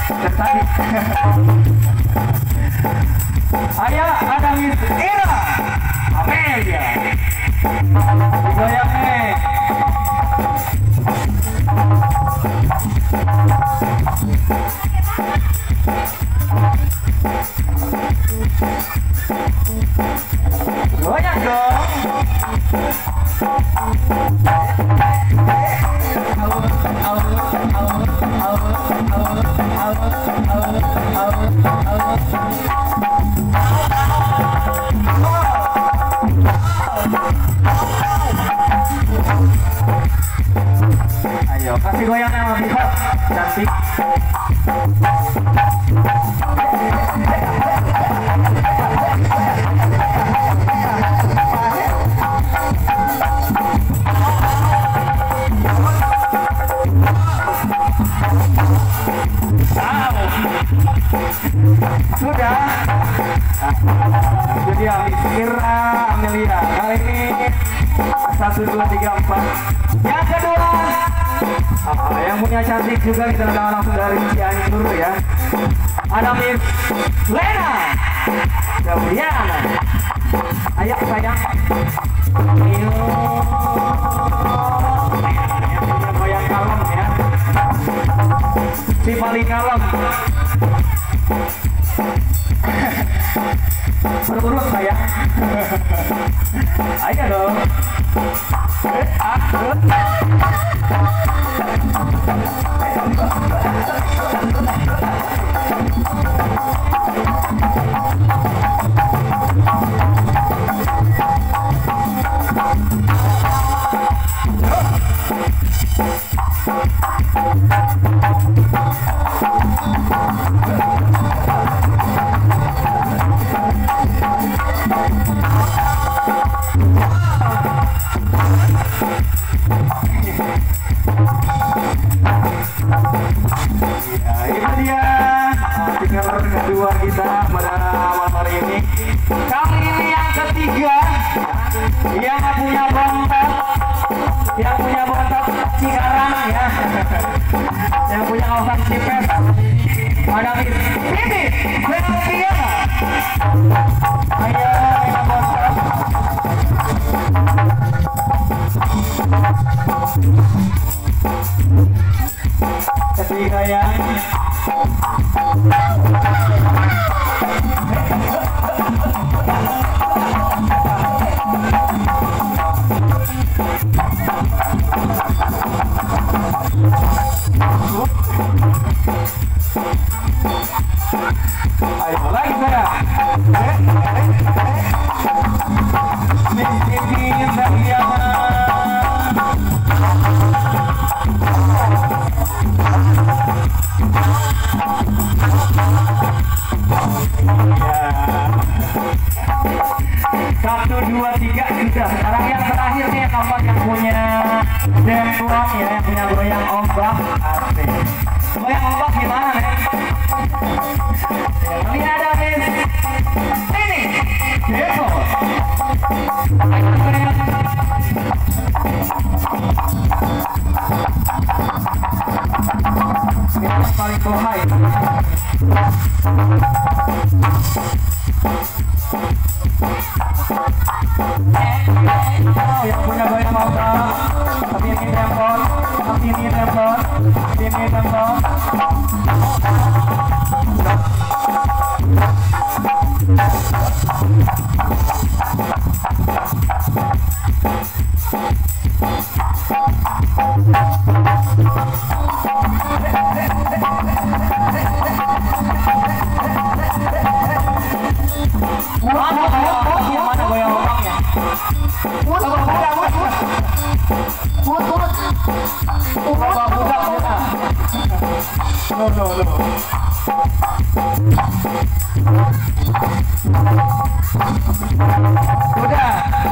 tertarik. Ayo ada Miss Ira Amelia digoyang nih. Goyang dong. Ayo kasih goyang yang lebih hot, cantik. Sudah. Itu dia Miss Ira Amelia. Kali ini 1, 2, 3, 4. Yang kedua, yang punya cantik juga kita datang langsung dari Cianjur ya. Ada Miss Lena Gabriana. Ayo sayang. Ayo. Yang punya goyang kalem ya. Si paling kalem. Berurut sayang. Ayo dong. Kedua kita pada awal hari ini. Kali ini yang ketiga, yang punya bontot, Cikarang ya, yang punya kawasan Cipet. Ada Miss Titi Septiana. Ayo yang bontot. Ketiga yang ayo lagi saya. Miss Titi Septiana. Satu, dua, tiga sudah. Sekarang yang terakhir nih tampak yang punya demplon ya, yang punya goyang ombak. Asik. Goyang ombak gimana nih? Ini ada Miss ini Devo. Ini paling kohai. Yang punya goyang ombak, tapi ini tempon, tapi ini tempon, ini tempon. Gimana goyang ombaknya? No. Udah.